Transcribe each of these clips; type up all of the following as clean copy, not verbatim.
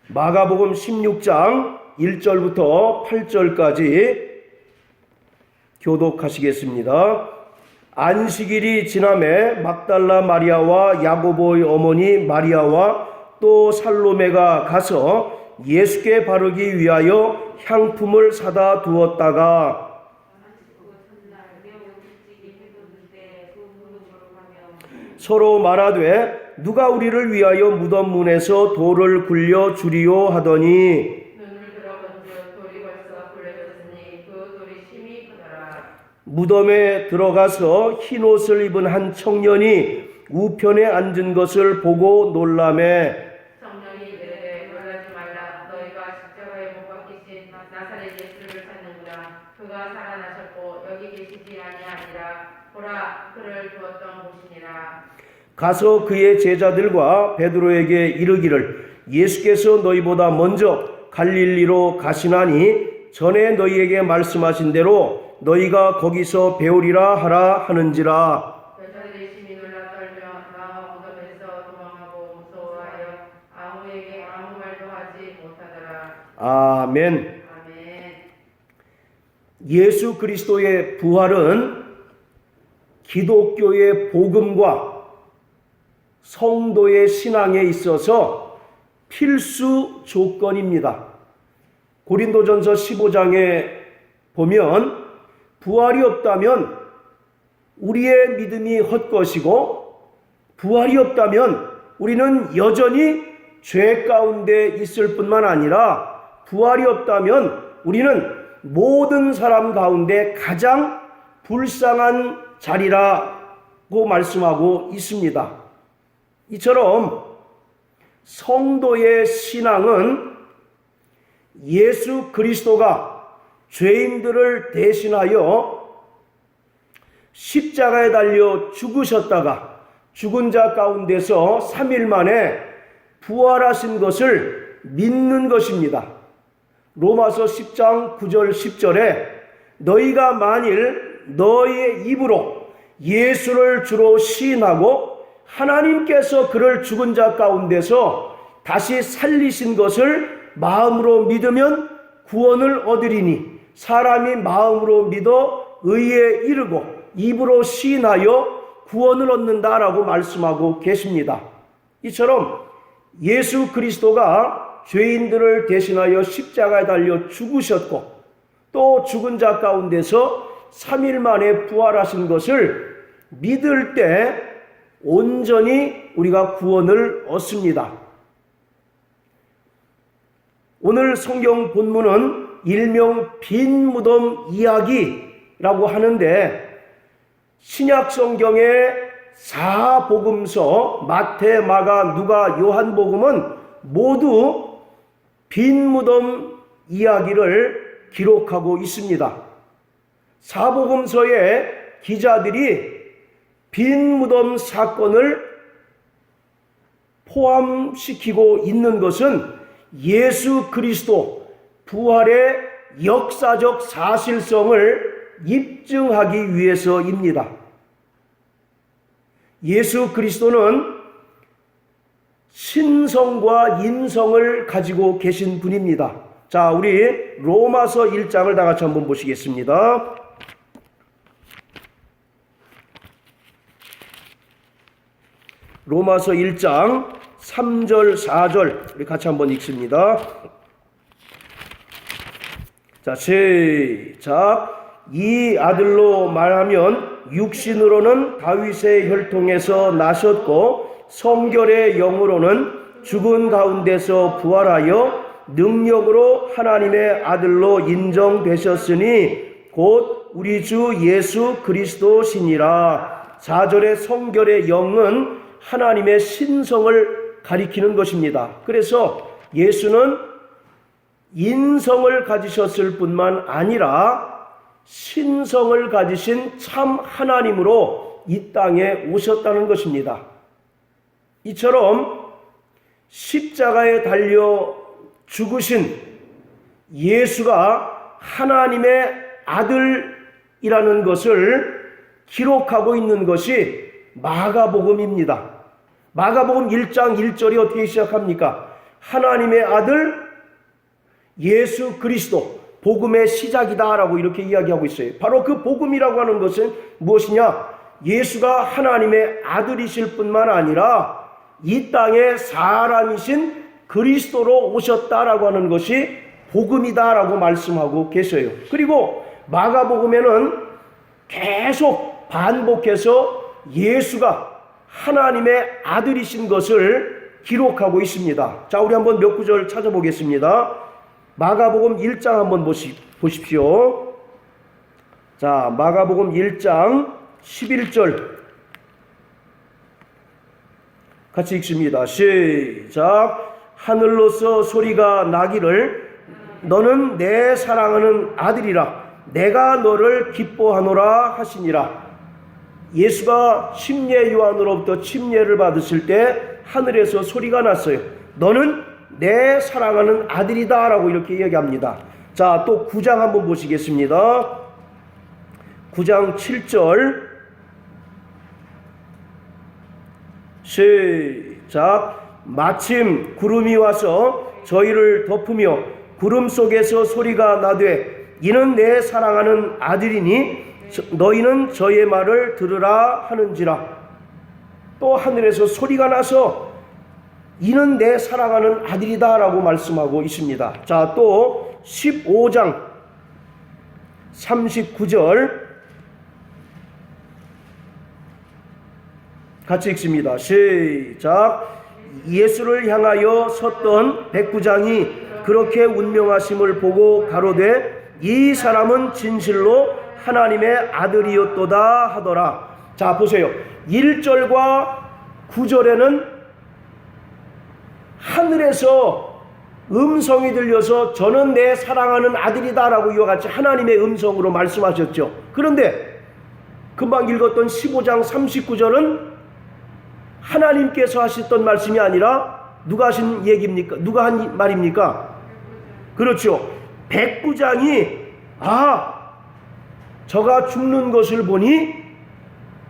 마가복음 16장 1절부터 8절까지 교독하시겠습니다. 안식일이 지남에 막달라 마리아와 야고보의 어머니 마리아와 또 살로메가 가서 예수께 바르기 위하여 향품을 사다 두었다가 서로 말하되 누가 우리를 위하여 무덤 문에서 돌을 굴려 주리요 하더니 눈을 들어본즉 돌이 벌써 굴려졌으니 그 돌이 심히 크더라. 무덤에 들어가서 흰 옷을 입은 한 청년이 우편에 앉은 것을 보고 놀라매 청년이 이르되 놀라지 말라. 너희가 십자가에 못 박히신 나사렛 예수를 찾는구나. 그가 살아나셨고 여기 계시지 아니하니라. 보라, 그를 두었던 곳이니라. 가서 그의 제자들과 베드로에게 이르기를 예수께서 너희보다 먼저 갈릴리로 가시나니 전에 너희에게 말씀하신 대로 너희가 거기서 배우리라 하라 하는지라. 여자들이 심히 놀라 떨며 나와 무덤에서 도망하고 무서워하여 아무에게 아무 말도 하지 못하더라. 아멘. 아멘. 예수 그리스도의 부활은 기독교의 복음과 성도의 신앙에 있어서 필수 조건입니다. 고린도전서 15장에 보면 부활이 없다면 우리의 믿음이 헛것이고 부활이 없다면 우리는 여전히 죄 가운데 있을 뿐만 아니라 부활이 없다면 우리는 모든 사람 가운데 가장 불쌍한 자리라고 말씀하고 있습니다. 이처럼 성도의 신앙은 예수 그리스도가 죄인들을 대신하여 십자가에 달려 죽으셨다가 죽은 자 가운데서 3일 만에 부활하신 것을 믿는 것입니다. 로마서 10장 9절 10절에 너희가 만일 너희의 입으로 예수를 주로 시인하고 하나님께서 그를 죽은 자 가운데서 다시 살리신 것을 마음으로 믿으면 구원을 얻으리니 사람이 마음으로 믿어 의에 이르고 입으로 시인하여 구원을 얻는다라고 말씀하고 계십니다. 이처럼 예수 그리스도가 죄인들을 대신하여 십자가에 달려 죽으셨고 또 죽은 자 가운데서 3일 만에 부활하신 것을 믿을 때 온전히 우리가 구원을 얻습니다. 오늘 성경 본문은 일명 빈 무덤 이야기라고 하는데 신약 성경의 4복음서 마태, 마가, 누가, 요한복음은 모두 빈 무덤 이야기를 기록하고 있습니다. 4복음서의 기자들이 빈 무덤 사건을 포함시키고 있는 것은 예수 그리스도 부활의 역사적 사실성을 입증하기 위해서입니다. 예수 그리스도는 신성과 인성을 가지고 계신 분입니다. 자, 우리 로마서 1장을 다 같이 한번 보시겠습니다. 로마서 1장 3절 4절 우리 같이 한번 읽습니다. 자, 시작. 이 아들로 말하면 육신으로는 다윗의 혈통에서 나셨고 성결의 영으로는 죽은 가운데서 부활하여 능력으로 하나님의 아들로 인정되셨으니 곧 우리 주 예수 그리스도시니라. 4절의 성결의 영은 하나님의 신성을 가리키는 것입니다. 그래서 예수는 인성을 가지셨을 뿐만 아니라 신성을 가지신 참 하나님으로 이 땅에 오셨다는 것입니다. 이처럼 십자가에 달려 죽으신 예수가 하나님의 아들이라는 것을 기록하고 있는 것이 마가복음입니다. 마가복음 1장 1절이 어떻게 시작합니까? 하나님의 아들 예수 그리스도, 복음의 시작이다라고 이렇게 이야기하고 있어요. 바로 그 복음이라고 하는 것은 무엇이냐? 예수가 하나님의 아들이실 뿐만 아니라 이 땅에 사람이신 그리스도로 오셨다라고 하는 것이 복음이다라고 말씀하고 계셔요. 그리고 마가복음에는 계속 반복해서 예수가 하나님의 아들이신 것을 기록하고 있습니다. 자, 우리 한번 몇 구절 찾아보겠습니다. 마가복음 1장 한번 보십시오. 자, 마가복음 1장 11절 같이 읽습니다. 시작. 하늘로서 소리가 나기를 너는 내 사랑하는 아들이라 내가 너를 기뻐하노라 하시니라. 예수가 침례 요한으로부터 침례를 받으실 때 하늘에서 소리가 났어요. 너는 내 사랑하는 아들이다 라고 이렇게 이야기합니다. 자, 또 9장 한번 보시겠습니다. 9장 7절 시작. 마침 구름이 와서 저희를 덮으며 구름 속에서 소리가 나되 이는 내 사랑하는 아들이니 너희는 저의 말을 들으라 하는지라. 또 하늘에서 소리가 나서 이는 내 사랑하는 아들이다 라고 말씀하고 있습니다. 자, 또 15장 39절 같이 읽습니다. 시작. 예수를 향하여 섰던 백부장이 그렇게 운명하심을 보고 가로되 이 사람은 진실로 하나님의 아들이었도다 하더라. 자, 보세요. 1절과 9절에는 하늘에서 음성이 들려서 저는 내 사랑하는 아들이다 라고 이와 같이 하나님의 음성으로 말씀하셨죠. 그런데 금방 읽었던 15장 39절은 하나님께서 하셨던 말씀이 아니라 누가 하신 얘기입니까? 누가 한 말입니까? 그렇죠. 백부장이 저가 죽는 것을 보니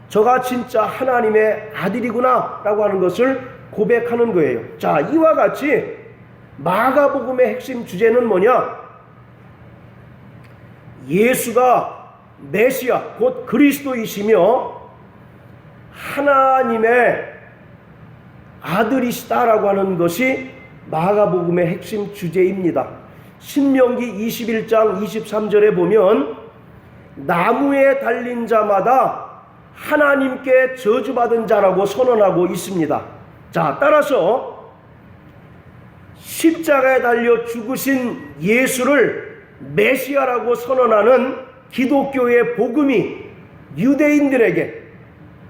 저가 진짜 하나님의 아들이구나 라고 하는 것을 고백하는 거예요. 자, 이와 같이 마가복음의 핵심 주제는 뭐냐? 예수가 메시아 곧 그리스도이시며 하나님의 아들이시다라고 하는 것이 마가복음의 핵심 주제입니다. 신명기 21장 23절에 보면 나무에 달린 자마다 하나님께 저주받은 자라고 선언하고 있습니다. 자, 따라서 십자가에 달려 죽으신 예수를 메시아라고 선언하는 기독교의 복음이 유대인들에게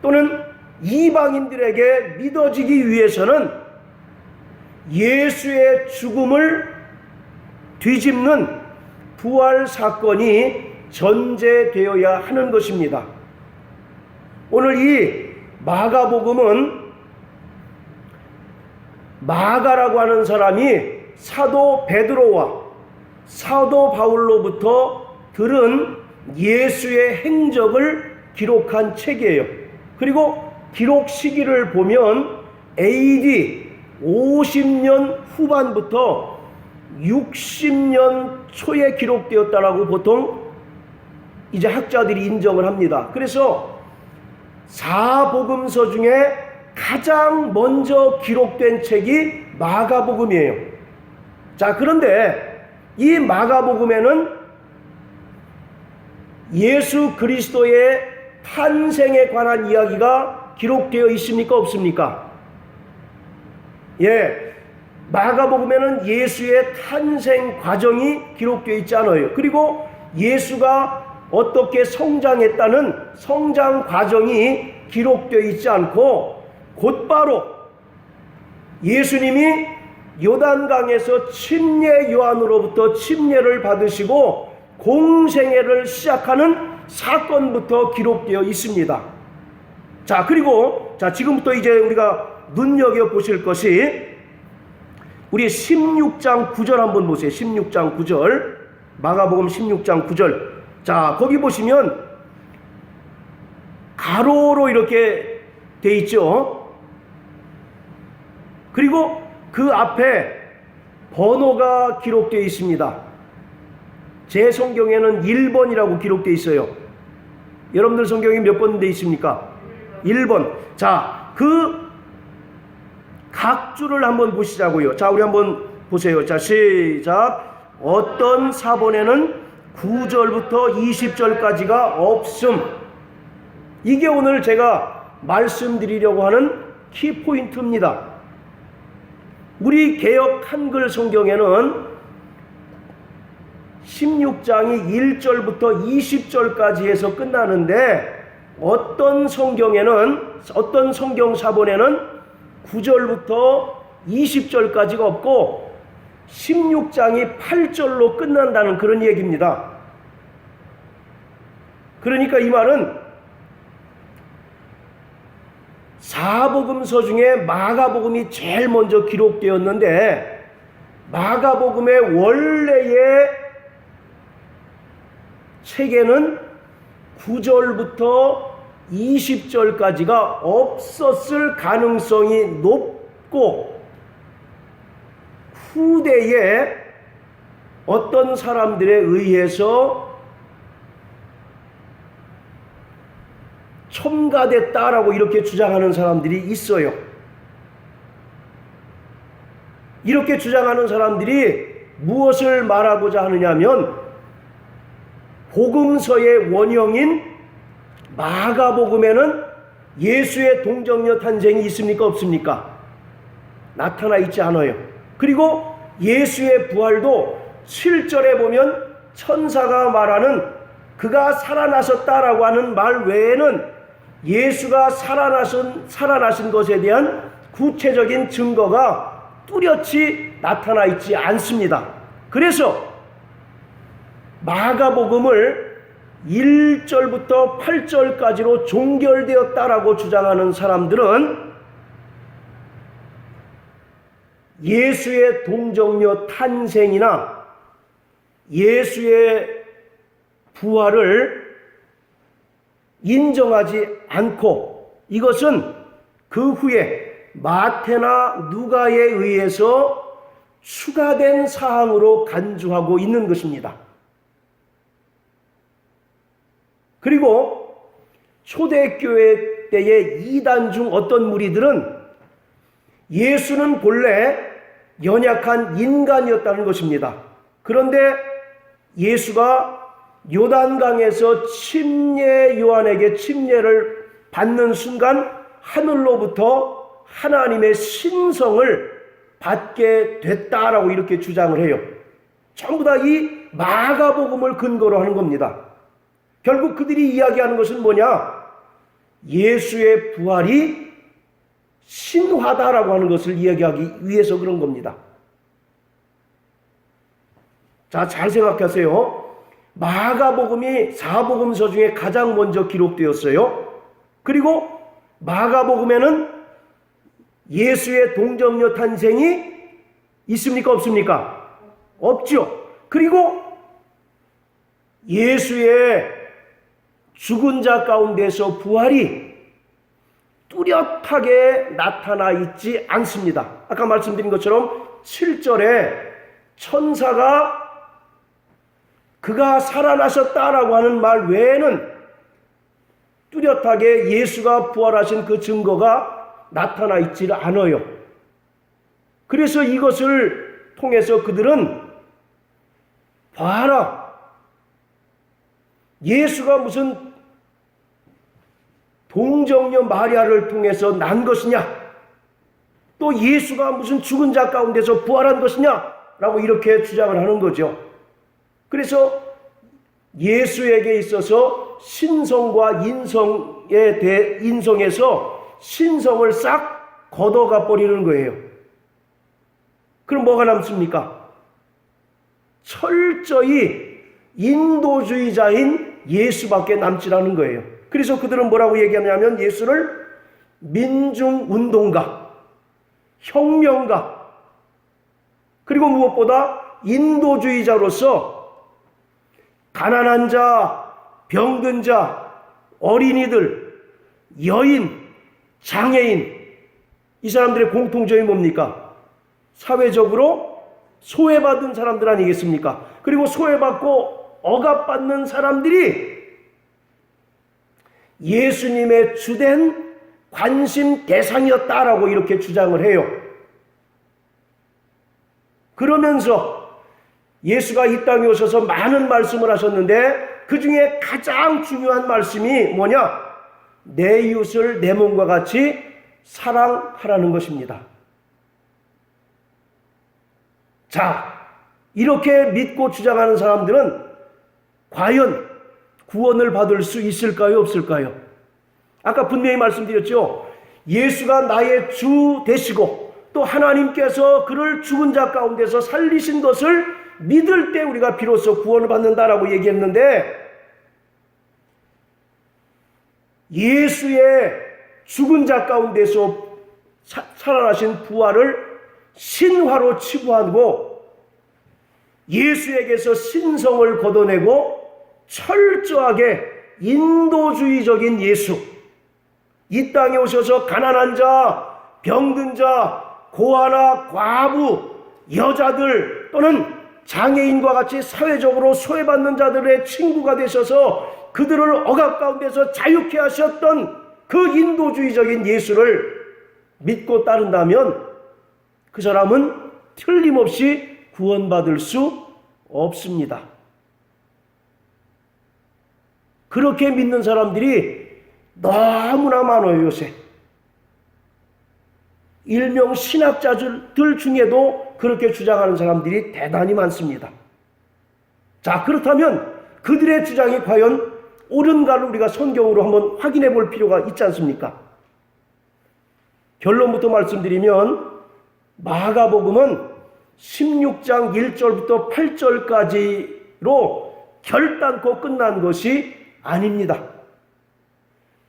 또는 이방인들에게 믿어지기 위해서는 예수의 죽음을 뒤집는 부활 사건이 전제되어야 하는 것입니다. 오늘 이 마가복음은 마가라고 하는 사람이 사도 베드로와 사도 바울로부터 들은 예수의 행적을 기록한 책이에요. 그리고 기록 시기를 보면 AD 50년 후반부터 60년 초에 기록되었다라고 보통 이제 학자들이 인정을 합니다. 그래서 사복음서 중에 가장 먼저 기록된 책이 마가복음이에요. 자, 그런데 이 마가복음에는 예수 그리스도의 탄생에 관한 이야기가 기록되어 있습니까? 없습니까? 예, 마가복음에는 예수의 탄생 과정이 기록되어 있지 않아요. 그리고 예수가 어떻게 성장했다는 성장 과정이 기록되어 있지 않고 곧바로 예수님이 요단강에서 침례 요한으로부터 침례를 받으시고 공생애를 시작하는 사건부터 기록되어 있습니다. 자, 그리고 지금부터 이제 우리가 눈여겨보실 것이 우리 16장 9절 한번 보세요. 16장 9절 마가복음 16장 9절. 자, 거기 보시면 가로로 이렇게 돼 있죠. 그리고 그 앞에 번호가 기록되어 있습니다. 제 성경에는 1번이라고 기록되어 있어요. 여러분들 성경에 몇 번 되어 있습니까? 1번. 자, 그 각 줄을 한번 보시자고요. 자, 우리 한번 보세요. 자, 시작. 어떤 사본에는 9절부터 20절까지가 없음. 이게 오늘 제가 말씀드리려고 하는 키포인트입니다. 우리 개역 한글 성경에는 16장이 1절부터 20절까지 해서 끝나는데 어떤 성경 사본에는 9절부터 20절까지가 없고 16장이 8절로 끝난다는 그런 얘기입니다. 그러니까 이 말은 사복음서 중에 마가복음이 제일 먼저 기록되었는데 마가복음의 원래의 책에는 9절부터 20절까지가 없었을 가능성이 높고 후대에 어떤 사람들에 의해서 첨가됐다라고 이렇게 주장하는 사람들이 있어요. 이렇게 주장하는 사람들이 무엇을 말하고자 하느냐면 복음서의 원형인 마가복음에는 예수의 동정녀 탄생이 있습니까? 없습니까? 나타나 있지 않아요. 그리고 예수의 부활도 7절에 보면 천사가 말하는 그가 살아나셨다라고 하는 말 외에는 예수가 살아나신 것에 대한 구체적인 증거가 뚜렷이 나타나 있지 않습니다. 그래서 마가복음을 1절부터 8절까지로 종결되었다라고 주장하는 사람들은 예수의 동정녀 탄생이나 예수의 부활을 인정하지 않고 이것은 그 후에 마태나 누가에 의해서 추가된 사항으로 간주하고 있는 것입니다. 그리고 초대교회 때의 이단 중 어떤 무리들은 예수는 본래 연약한 인간이었다는 것입니다. 그런데 예수가 요단강에서 요한에게 침례를 받는 순간 하늘로부터 하나님의 신성을 받게 됐다라고 이렇게 주장을 해요. 전부 다 이 마가복음을 근거로 하는 겁니다. 결국 그들이 이야기하는 것은 뭐냐? 예수의 부활이 신화다라고 하는 것을 이야기하기 위해서 그런 겁니다. 자, 잘 생각하세요. 마가복음이 사복음서 중에 가장 먼저 기록되었어요. 그리고 마가복음에는 예수의 동정녀 탄생이 있습니까? 없습니까? 없죠. 그리고 예수의 죽은 자 가운데서 부활이 뚜렷하게 나타나 있지 않습니다. 아까 말씀드린 것처럼 7절에 천사가 그가 살아나셨다라고 하는 말 외에는 뚜렷하게 예수가 부활하신 그 증거가 나타나 있지 않아요. 그래서 이것을 통해서 그들은 봐라, 예수가 무슨 동정녀 마리아를 통해서 난 것이냐, 또 예수가 무슨 죽은 자 가운데서 부활한 것이냐 라고 이렇게 주장을 하는 거죠. 그래서 예수에게 있어서 신성과 인성에서 신성을 싹 걷어가 버리는 거예요. 그럼 뭐가 남습니까? 철저히 인도주의자인 예수밖에 남지 않은 거예요. 그래서 그들은 뭐라고 얘기하냐면 예수를 민중운동가, 혁명가, 그리고 무엇보다 인도주의자로서 가난한 자, 병든 자, 어린이들, 여인, 장애인, 이 사람들의 공통점이 뭡니까? 사회적으로 소외받은 사람들 아니겠습니까? 그리고 소외받고 억압받는 사람들이 예수님의 주된 관심 대상이었다라고 이렇게 주장을 해요. 그러면서 예수가 이 땅에 오셔서 많은 말씀을 하셨는데 그 중에 가장 중요한 말씀이 뭐냐? 내 이웃을 내 몸과 같이 사랑하라는 것입니다. 자, 이렇게 믿고 주장하는 사람들은 과연 구원을 받을 수 있을까요? 없을까요? 아까 분명히 말씀드렸죠. 예수가 나의 주 되시고 또 하나님께서 그를 죽은 자 가운데서 살리신 것을 믿을 때 우리가 비로소 구원을 받는다라고 얘기했는데 예수의 죽은 자 가운데서 살아나신 부활을 신화로 치부하고 예수에게서 신성을 걷어내고 철저하게 인도주의적인 예수, 이 땅에 오셔서 가난한 자, 병든 자, 고아나 과부, 여자들 또는 장애인과 같이 사회적으로 소외받는 자들의 친구가 되셔서 그들을 억압 가운데서 자유케 하셨던 그 인도주의적인 예수를 믿고 따른다면 그 사람은 틀림없이 구원받을 수 없습니다. 그렇게 믿는 사람들이 너무나 많아요, 요새. 일명 신학자들 중에도 그렇게 주장하는 사람들이 대단히 많습니다. 자, 그렇다면 그들의 주장이 과연 옳은가를 우리가 성경으로 한번 확인해 볼 필요가 있지 않습니까? 결론부터 말씀드리면 마가복음은 16장 1절부터 8절까지로 결단코 끝난 것이 아닙니다.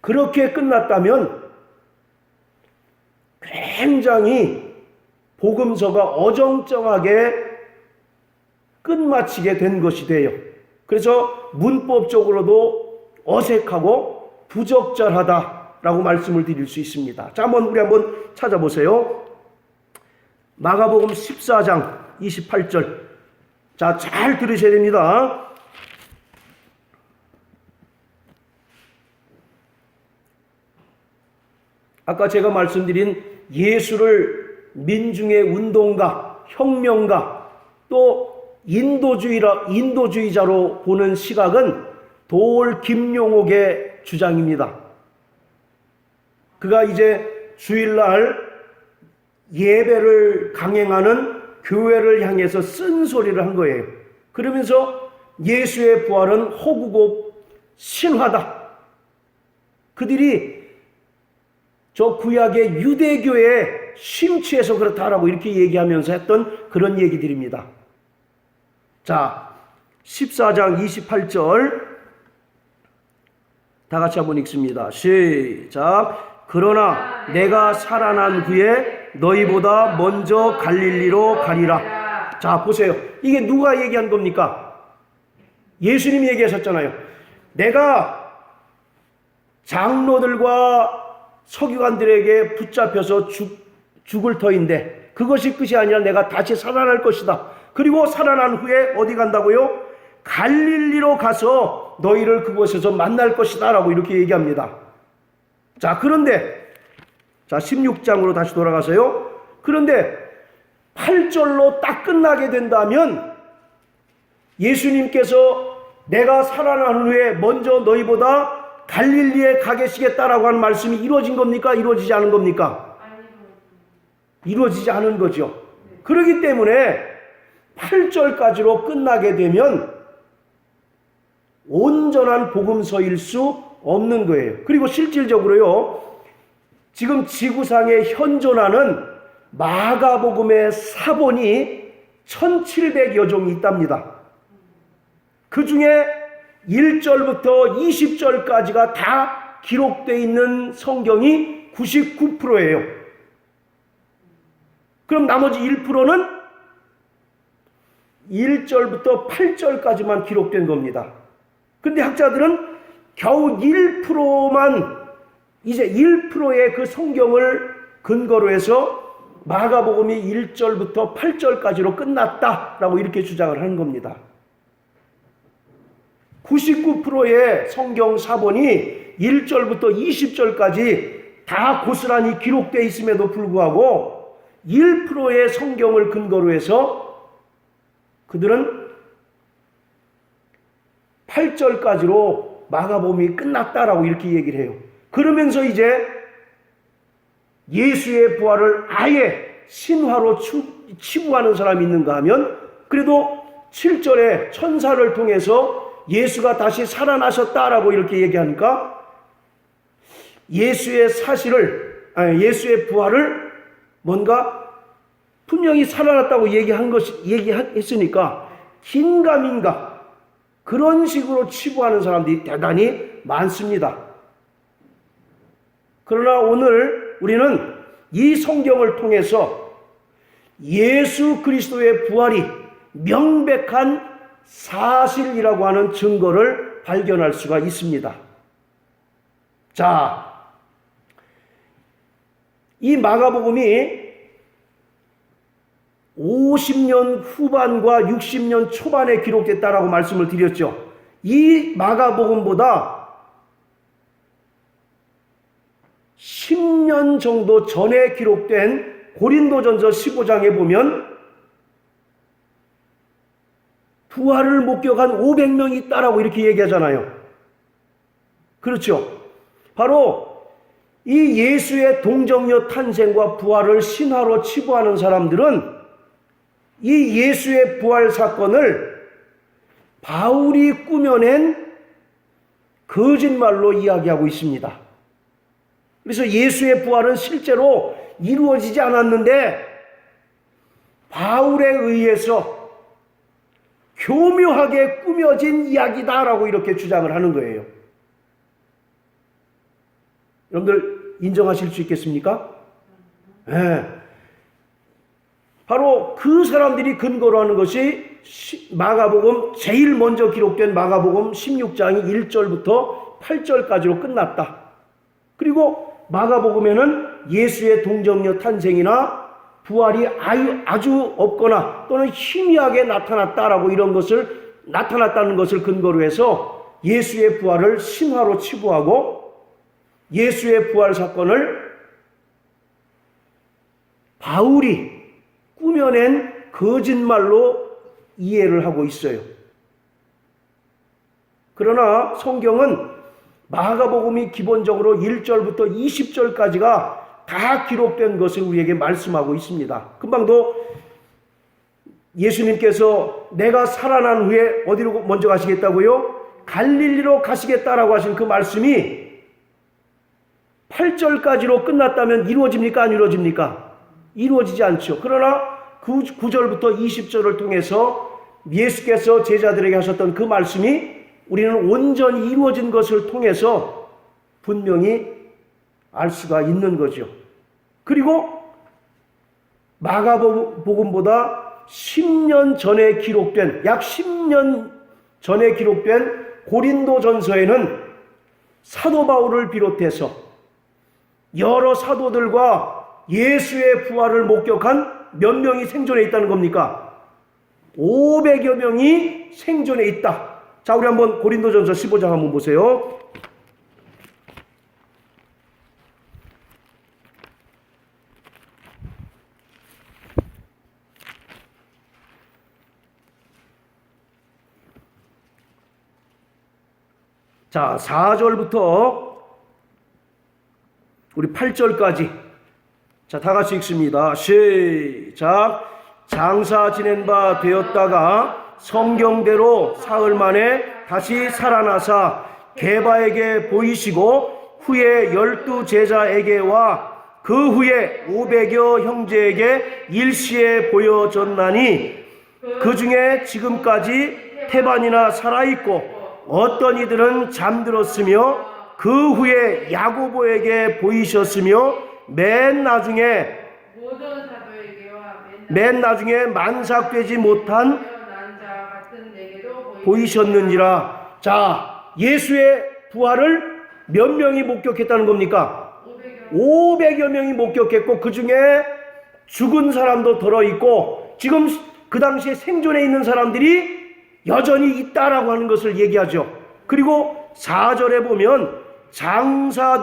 그렇게 끝났다면 굉장히 복음서가 어정쩡하게 끝마치게 된 것이 돼요. 그래서 문법적으로도 어색하고 부적절하다라고 말씀을 드릴 수 있습니다. 자, 우리 한번 찾아보세요. 마가복음 14장 28절. 자, 잘 들으셔야 됩니다. 아까 제가 말씀드린 예수를 민중의 운동가, 혁명가, 또 인도주의자로 보는 시각은 도올 김용옥의 주장입니다. 그가 이제 주일날 예배를 강행하는 교회를 향해서 쓴소리를 한 거예요. 그러면서 예수의 부활은 허구고 신화다. 그들이 저 구약의 유대교에 심취해서 그렇다라고 이렇게 얘기하면서 했던 그런 얘기들입니다. 자, 14장 28절 다 같이 한번 읽습니다. 시작. 그러나 내가 살아난 후에 너희보다 먼저 갈릴리로 가리라. 자, 보세요. 이게 누가 얘기한 겁니까? 예수님이 얘기하셨잖아요. 내가 장로들과 서기관들에게 붙잡혀서 죽을 터인데 그것이 끝이 아니라 내가 다시 살아날 것이다. 그리고 살아난 후에 어디 간다고요? 갈릴리로 가서 너희를 그곳에서 만날 것이다 라고 이렇게 얘기합니다. 자, 그런데 자 16장으로 다시 돌아가세요. 그런데 8절로 딱 끝나게 된다면 예수님께서 내가 살아난 후에 먼저 너희보다 갈릴리에 가 계시겠다라고 하는 말씀이 이루어진 겁니까? 이루어지지 않은 겁니까? 이루어지지 않은 거죠. 그렇기 때문에 8절까지로 끝나게 되면 온전한 복음서일 수 없는 거예요. 그리고 실질적으로요, 지금 지구상에 현존하는 마가복음의 사본이 1700여 종이 있답니다. 그 중에 1절부터 20절까지가 다 기록되어 있는 성경이 99%예요. 그럼 나머지 1%는 1절부터 8절까지만 기록된 겁니다. 그런데 학자들은 겨우 1%만, 이제 1%의 그 성경을 근거로 해서 마가복음이 1절부터 8절까지로 끝났다라고 이렇게 주장을 하는 겁니다. 99%의 성경 사본이 1절부터 20절까지 다 고스란히 기록되어 있음에도 불구하고 1%의 성경을 근거로 해서 그들은 8절까지로 마가복음이 끝났다라고 이렇게 얘기를 해요. 그러면서 이제 예수의 부활을 아예 신화로 치부하는 사람이 있는가 하면 그래도 7절에 천사를 통해서 예수가 다시 살아나셨다라고 이렇게 얘기하니까 예수의 예수의 부활을 뭔가 분명히 살아났다고 얘기했으니까 긴가민가 그런 식으로 치부하는 사람들이 대단히 많습니다. 그러나 오늘 우리는 이 성경을 통해서 예수 그리스도의 부활이 명백한 사실이라고 하는 증거를 발견할 수가 있습니다. 자, 이 마가복음이 50년 후반과 60년 초반에 기록됐다라고 말씀을 드렸죠. 이 마가복음보다 10년 정도 전에 기록된 고린도전서 15장에 보면 부활을 목격한 500명이 있다라고 이렇게 얘기하잖아요. 그렇죠? 바로 이 예수의 동정녀 탄생과 부활을 신화로 치부하는 사람들은 이 예수의 부활 사건을 바울이 꾸며낸 거짓말로 이야기하고 있습니다. 그래서 예수의 부활은 실제로 이루어지지 않았는데 바울에 의해서 교묘하게 꾸며진 이야기다라고 이렇게 주장을 하는 거예요. 여러분들 인정하실 수 있겠습니까? 네. 바로 그 사람들이 근거로 하는 것이 마가복음 제일 먼저 기록된 마가복음 16장이 1절부터 8절까지로 끝났다. 그리고 마가복음에는 예수의 동정녀 탄생이나 부활이 아주 없거나 또는 희미하게 나타났다라고 나타났다는 것을 근거로 해서 예수의 부활을 신화로 치부하고 예수의 부활 사건을 바울이 꾸며낸 거짓말로 이해를 하고 있어요. 그러나 성경은 마가복음이 기본적으로 1절부터 20절까지가 다 기록된 것을 우리에게 말씀하고 있습니다. 금방도 예수님께서 내가 살아난 후에 어디로 먼저 가시겠다고요? 갈릴리로 가시겠다라고 하신 그 말씀이 8절까지로 끝났다면 이루어집니까? 안 이루어집니까? 이루어지지 않죠. 그러나 그 9절부터 20절을 통해서 예수께서 제자들에게 하셨던 그 말씀이 우리는 온전히 이루어진 것을 통해서 분명히 알 수가 있는 거죠. 그리고 마가복음보다 10년 전에 기록된, 약 10년 전에 기록된 고린도전서에는 사도 바울을 비롯해서 여러 사도들과 예수의 부활을 목격한 몇 명이 생존해 있다는 겁니까? 500여 명이 생존해 있다. 자, 우리 한번 고린도전서 15장 한번 보세요. 자, 4절부터 우리 8절까지. 자, 다 같이 읽습니다. 시작. 장사 지낸 바 되었다가 성경대로 사흘 만에 다시 살아나사 게바에게 보이시고 후에 12 제자에게와 그 후에 500여 형제에게 일시에 보여졌나니 그 중에 지금까지 태반이나 살아있고 어떤 이들은 잠들었으며 그 후에 야고보에게 보이셨으며 맨 나중에 만삭되지 못한 보이셨는지라. 자, 예수의 부활을 몇 명이 목격했다는 겁니까? 500여 명이 목격했고 그 중에 죽은 사람도 들어있고 지금 그 당시에 생존해 있는 사람들이 여전히 있다라고 하는 것을 얘기하죠. 그리고 4절에 보면 장사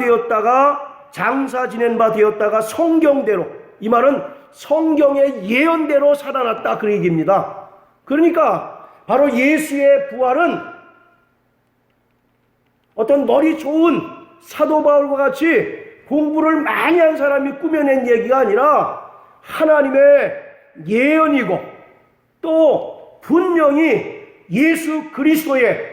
지낸 바 되었다가 성경대로, 이 말은 성경의 예언대로 살아났다, 그 얘기입니다. 그러니까 바로 예수의 부활은 어떤 머리 좋은 사도 바울과 같이 공부를 많이 한 사람이 꾸며낸 얘기가 아니라 하나님의 예언이고 또 분명히 예수 그리스도의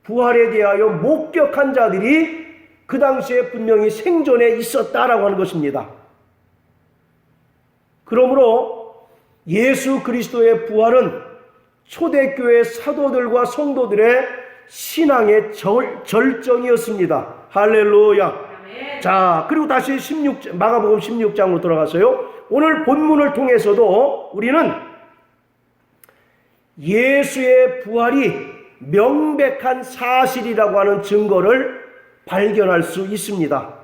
부활에 대하여 목격한 자들이 그 당시에 분명히 생존해 있었다라고 하는 것입니다. 그러므로 예수 그리스도의 부활은 초대교회 사도들과 성도들의 신앙의 절정이었습니다. 할렐루야. 자, 그리고 다시 마가복음 16장으로 돌아가서요. 오늘 본문을 통해서도 우리는 예수의 부활이 명백한 사실이라고 하는 증거를 발견할 수 있습니다.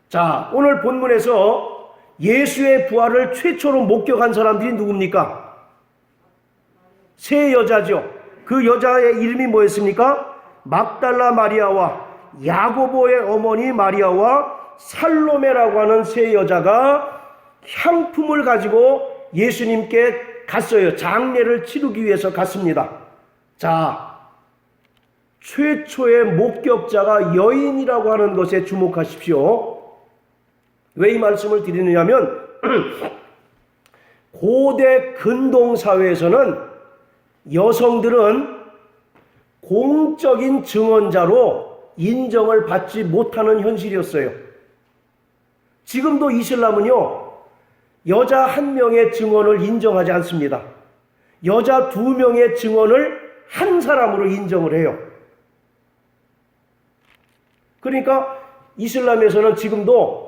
자, 오늘 본문에서 예수의 부활을 최초로 목격한 사람들이 누굽니까? 세 여자죠. 그 여자의 이름이 뭐였습니까? 막달라 마리아와 야고보의 어머니 마리아와 살로메라고 하는 세 여자가 향품을 가지고 예수님께 갔어요. 장례를 치르기 위해서 갔습니다. 자, 최초의 목격자가 여인이라고 하는 것에 주목하십시오. 왜 이 말씀을 드리느냐면 고대 근동사회에서는 여성들은 공적인 증언자로 인정을 받지 못하는 현실이었어요. 지금도 이슬람은요, 여자 한 명의 증언을 인정하지 않습니다. 여자 2명의 증언을 한 사람으로 인정을 해요. 그러니까 이슬람에서는 지금도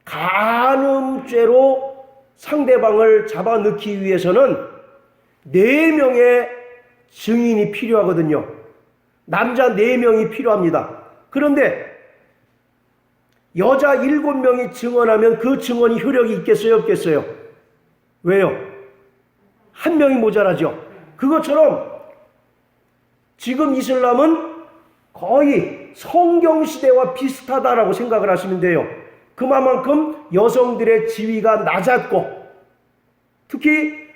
간음죄로 상대방을 잡아넣기 위해서는 4명의 증인이 필요하거든요. 남자 4명이 필요합니다. 그런데 여자 7명이 증언하면 그 증언이 효력이 있겠어요, 없겠어요? 왜요? 1명이 모자라죠. 그것처럼 지금 이슬람은 거의 성경시대와 비슷하다라고 생각을 하시면 돼요. 그만큼 여성들의 지위가 낮았고 특히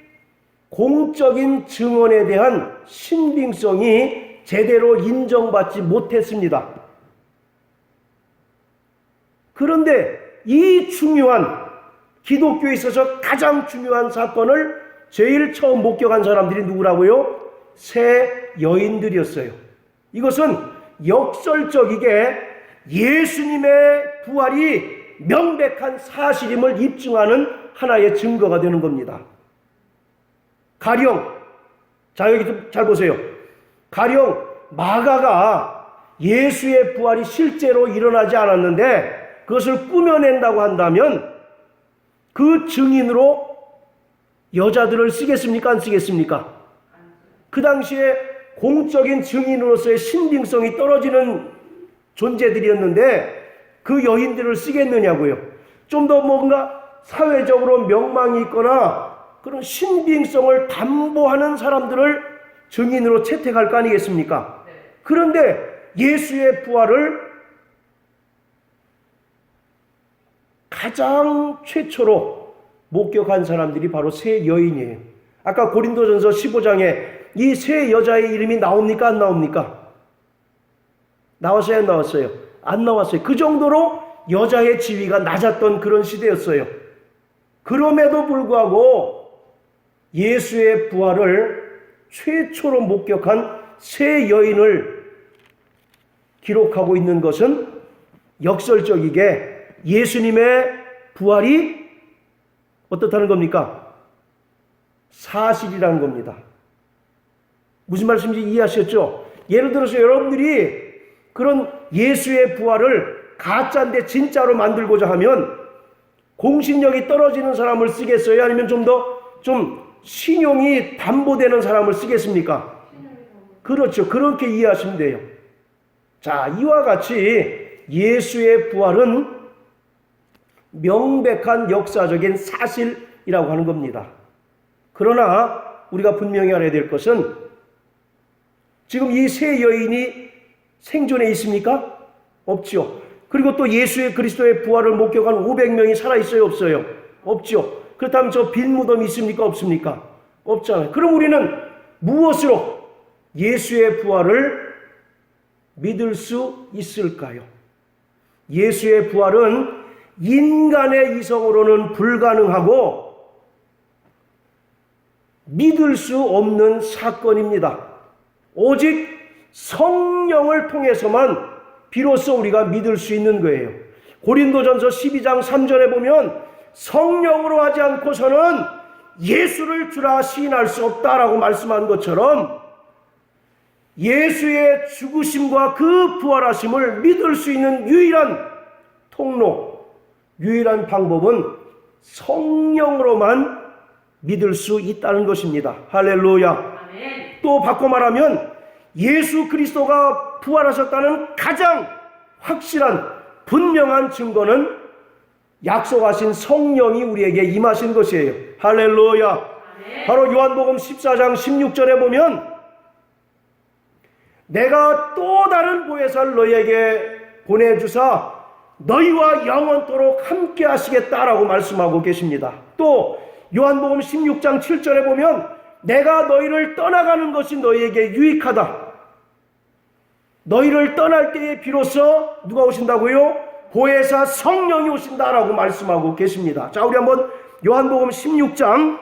공적인 증언에 대한 신빙성이 제대로 인정받지 못했습니다. 그런데 이 중요한, 기독교에 있어서 가장 중요한 사건을 제일 처음 목격한 사람들이 누구라고요? 세 여인들이었어요. 이것은 역설적이게 예수님의 부활이 명백한 사실임을 입증하는 하나의 증거가 되는 겁니다. 가령, 자, 여기 좀 잘 보세요. 가령 마가가 예수의 부활이 실제로 일어나지 않았는데 그것을 꾸며낸다고 한다면 그 증인으로 여자들을 쓰겠습니까? 안 쓰겠습니까? 그 당시에 공적인 증인으로서의 신빙성이 떨어지는 존재들이었는데 그 여인들을 쓰겠느냐고요. 좀 더 뭔가 사회적으로 명망이 있거나 그런 신빙성을 담보하는 사람들을 증인으로 채택할 거 아니겠습니까? 그런데 예수의 부활을 가장 최초로 목격한 사람들이 바로 세 여인이에요. 아까 고린도전서 15장에 이 세 여자의 이름이 나옵니까? 안 나옵니까? 나왔어요? 안 나왔어요? 안 나왔어요. 그 정도로 여자의 지위가 낮았던 그런 시대였어요. 그럼에도 불구하고 예수의 부활을 최초로 목격한 세 여인을 기록하고 있는 것은 역설적이게 예수님의 부활이 어떻다는 겁니까? 사실이라는 겁니다. 무슨 말씀인지 이해하셨죠? 예를 들어서 여러분들이 그런 예수의 부활을 가짜인데 진짜로 만들고자 하면 공신력이 떨어지는 사람을 쓰겠어요? 아니면 좀 신용이 담보되는 사람을 쓰겠습니까? 그렇죠. 그렇게 이해하시면 돼요. 자, 이와 같이 예수의 부활은 명백한 역사적인 사실이라고 하는 겁니다. 그러나 우리가 분명히 알아야 될 것은 지금 이 세 여인이 생존해 있습니까? 없죠. 그리고 또 예수의 그리스도의 부활을 목격한 500명이 살아있어요? 없어요? 없죠. 그렇다면 저 빈 무덤이 있습니까? 없습니까? 없잖아요. 그럼 우리는 무엇으로 예수의 부활을 믿을 수 있을까요? 예수의 부활은 인간의 이성으로는 불가능하고 믿을 수 없는 사건입니다. 오직 성령을 통해서만 비로소 우리가 믿을 수 있는 거예요. 고린도전서 12장 3절에 보면 성령으로 하지 않고서는 예수를 주라 시인할 수 없다라고 말씀한 것처럼 예수의 죽으심과 그 부활하심을 믿을 수 있는 유일한 통로, 유일한 방법은 성령으로만 믿을 수 있다는 것입니다. 할렐루야. 아멘. 또 바꿔 말하면 예수 그리스도가 부활하셨다는 가장 확실한 분명한 증거는 약속하신 성령이 우리에게 임하신 것이에요. 할렐루야. 아멘. 바로 요한복음 14장 16절에 보면 내가 또 다른 보혜사를 너희에게 보내주사 너희와 영원토록 함께 하시겠다라고 말씀하고 계십니다. 또 요한복음 16장 7절에 보면 내가 너희를 떠나가는 것이 너희에게 유익하다. 너희를 떠날 때에 비로소 누가 오신다고요? 보혜사 성령이 오신다라고 말씀하고 계십니다. 자, 우리 한번 요한복음 16장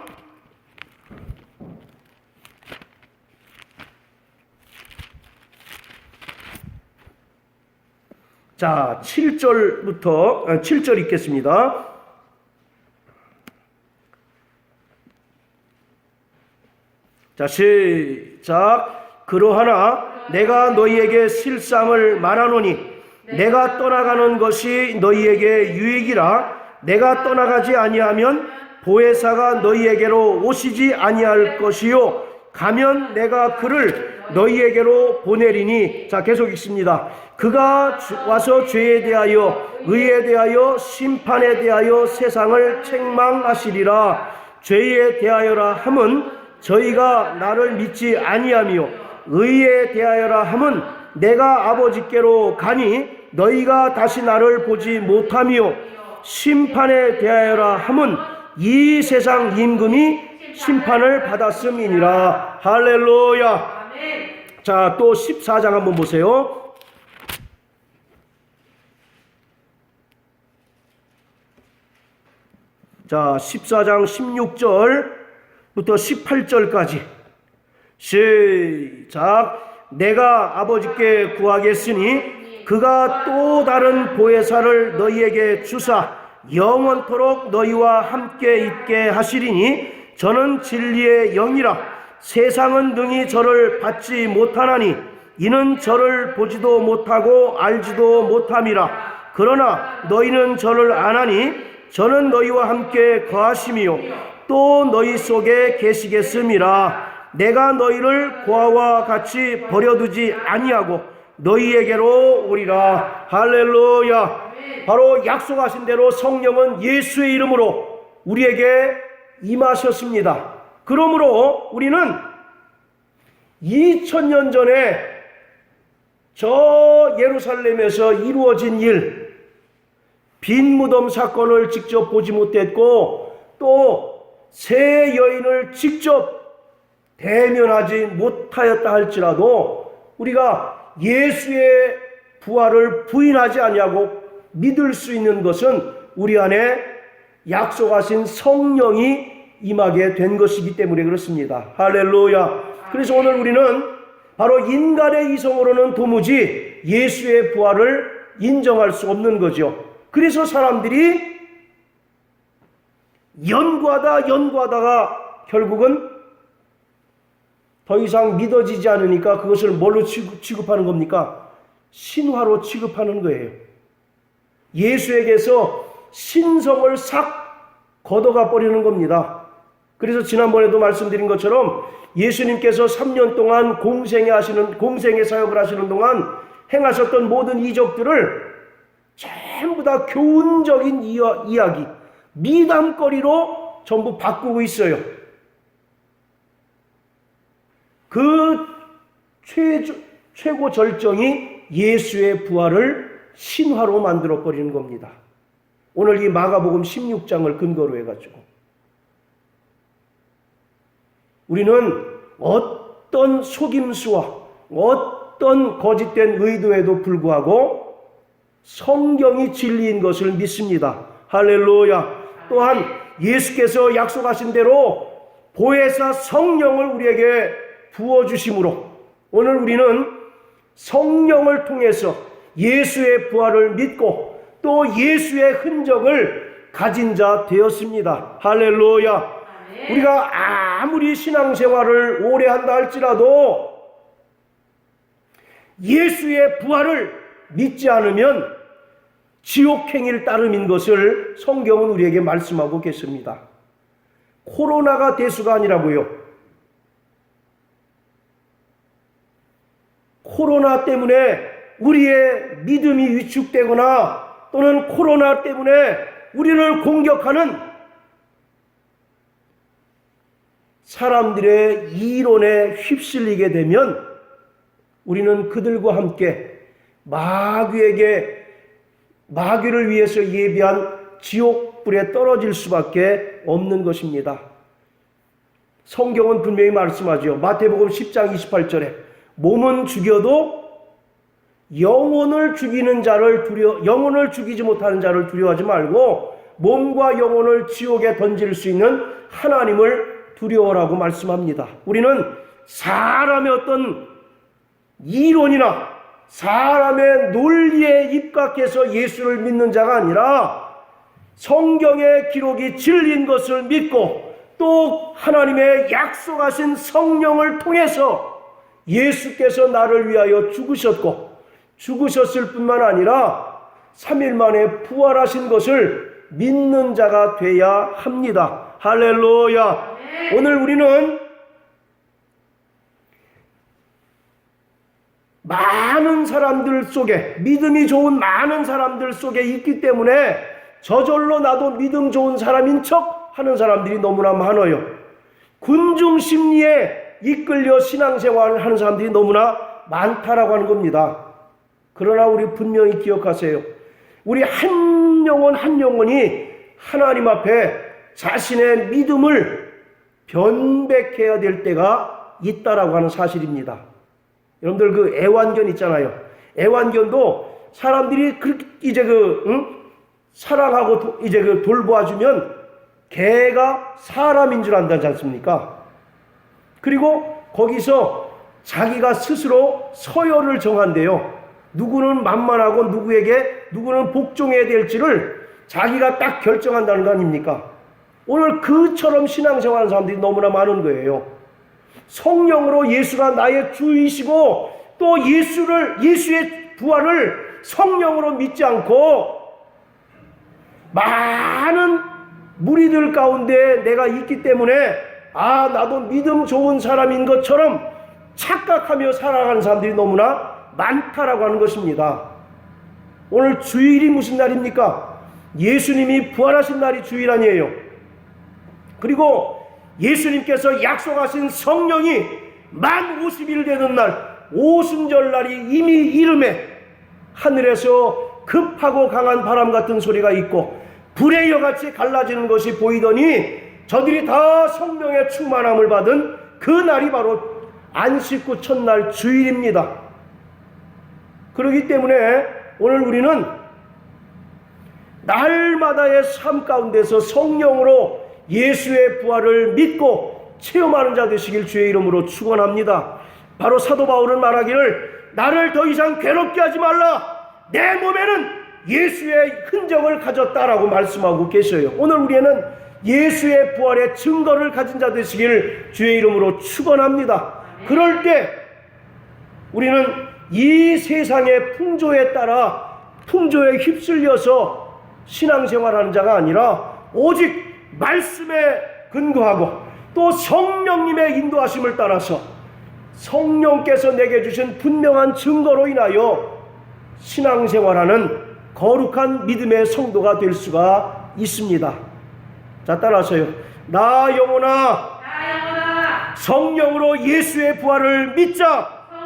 자, 7절부터 7절 읽겠습니다. 자, 시작. 그러하나 내가 너희에게 실상을 말하노니 내가 떠나가는 것이 너희에게 유익이라. 내가 떠나가지 아니하면 보혜사가 너희에게로 오시지 아니할 것이요 가면 내가 그를 너희에게로 보내리니. 자, 계속 읽습니다. 그가 와서 죄에 대하여 의에 대하여 심판에 대하여 세상을 책망하시리라. 죄에 대하여라 함은 저희가 나를 믿지 아니하며 의에 대하여라 함은 내가 아버지께로 가니 너희가 다시 나를 보지 못하며 심판에 대하여라 함은 이 세상 임금이 심판을 받았음이니라. 할렐루야. 자, 또 14장 한번 보세요. 자, 14장 16절부터 18절까지 시작. 내가 아버지께 구하겠으니 그가 또 다른 보혜사를 너희에게 주사 영원토록 너희와 함께 있게 하시리니 저는 진리의 영이라. 세상은 능히 저를 받지 못하나니 이는 저를 보지도 못하고 알지도 못함이라. 그러나 너희는 저를 아나니 저는 너희와 함께 거하시며 또 너희 속에 계시겠음이라. 내가 너희를 고아와 같이 버려두지 아니하고 너희에게로 오리라. 할렐루야. 바로 약속하신 대로 성령은 예수의 이름으로 우리에게 임하셨습니다. 그러므로 우리는 2000년 전에 저 예루살렘에서 이루어진 일, 빈 무덤 사건을 직접 보지 못했고 또 세 여인을 직접 대면하지 못하였다 할지라도 우리가 예수의 부활을 부인하지 아니하고 믿을 수 있는 것은 우리 안에 약속하신 성령이 임하게 된 것이기 때문에 그렇습니다. 할렐루야. 그래서 오늘 우리는 바로 인간의 이성으로는 도무지 예수의 부활을 인정할 수 없는 거죠. 그래서 사람들이 연구하다가 결국은 더 이상 믿어지지 않으니까 그것을 뭘로 취급하는 겁니까? 신화로 취급하는 거예요. 예수에게서 신성을 싹 걷어가 버리는 겁니다. 그래서 지난번에도 말씀드린 것처럼 예수님께서 3년 동안 공생의 사역을 하시는 동안 행하셨던 모든 이적들을 전부 다 교훈적인 이야기, 미담거리로 전부 바꾸고 있어요. 그 최고 절정이 예수의 부활을 신화로 만들어버리는 겁니다. 오늘 이 마가복음 16장을 근거로 해가지고 우리는 어떤 속임수와 어떤 거짓된 의도에도 불구하고 성경이 진리인 것을 믿습니다. 할렐루야. 또한 예수께서 약속하신 대로 보혜사 성령을 우리에게 부어주심으로 오늘 우리는 성령을 통해서 예수의 부활을 믿고 또 예수의 흔적을 가진 자 되었습니다. 할렐루야. 우리가 아무리 신앙생활을 오래 한다 할지라도 예수의 부활을 믿지 않으면 지옥행일 따름인 것을 성경은 우리에게 말씀하고 계십니다. 코로나가 대수가 아니라고요. 코로나 때문에 우리의 믿음이 위축되거나 또는 코로나 때문에 우리를 공격하는 사람들의 이론에 휩쓸리게 되면 우리는 그들과 함께 마귀를 위해서 예비한 지옥불에 떨어질 수밖에 없는 것입니다. 성경은 분명히 말씀하죠. 마태복음 10장 28절에 몸은 죽여도 영혼을 죽이지 못하는 자를 두려워하지 말고 몸과 영혼을 지옥에 던질 수 있는 하나님을 두려워라고 말씀합니다. 우리는 사람의 어떤 이론이나 사람의 논리에 입각해서 예수를 믿는 자가 아니라 성경의 기록이 진리인 것을 믿고 또 하나님의 약속하신 성령을 통해서 예수께서 나를 위하여 죽으셨을 뿐만 아니라 3일 만에 부활하신 것을 믿는 자가 돼야 합니다. 할렐루야. 오늘 우리는 많은 사람들 속에, 믿음이 좋은 많은 사람들 속에 있기 때문에 저절로 나도 믿음 좋은 사람인 척 하는 사람들이 너무나 많아요. 군중 심리에 이끌려 신앙생활을 하는 사람들이 너무나 많다라고 하는 겁니다. 그러나 우리 분명히 기억하세요. 우리 한 영혼이 하나님 앞에 자신의 믿음을 변백해야 될 때가 있다라고 하는 사실입니다. 여러분들 그 애완견 있잖아요. 애완견도 사람들이 사랑하고 돌보아주면 개가 사람인 줄 안다지 않습니까? 그리고 거기서 자기가 스스로 서열을 정한대요. 누구는 만만하고 누구는 복종해야 될지를 자기가 딱 결정한다는 거 아닙니까? 오늘 그처럼 신앙생활하는 사람들이 너무나 많은 거예요. 성령으로 예수가 나의 주이시고 또 예수의 부활을 성령으로 믿지 않고 많은 무리들 가운데 내가 있기 때문에 나도 믿음 좋은 사람인 것처럼 착각하며 살아가는 사람들이 너무나 많다라고 하는 것입니다. 오늘 주일이 무슨 날입니까? 예수님이 부활하신 날이 주일 아니에요. 그리고 예수님께서 약속하신 성령이 만 50일 되는 날 오순절날이 이미 이름에 하늘에서 급하고 강한 바람 같은 소리가 있고 불의 여같이 갈라지는 것이 보이더니 저들이 다 성령의 충만함을 받은 그 날이 바로 안식구 첫날 주일입니다. 그렇기 때문에 오늘 우리는 날마다의 삶 가운데서 성령으로 예수의 부활을 믿고 체험하는 자 되시길 주의 이름으로 축원합니다. 바로 사도 바울은 말하기를 나를 더 이상 괴롭게 하지 말라. 내 몸에는 예수의 흔적을 가졌다라고 말씀하고 계셔요. 오늘 우리는 예수의 부활의 증거를 가진 자 되시길 주의 이름으로 축원합니다. 그럴 때 우리는 이 세상의 풍조에 따라 풍조에 휩쓸려서 신앙생활하는 자가 아니라 오직 말씀에 근거하고 또 성령님의 인도하심을 따라서 성령께서 내게 주신 분명한 증거로 인하여 신앙생활하는 거룩한 믿음의 성도가 될 수가 있습니다. 자, 따라하세요. 나 영혼아, 나 영혼아, 성령으로 예수의 부활을 믿자.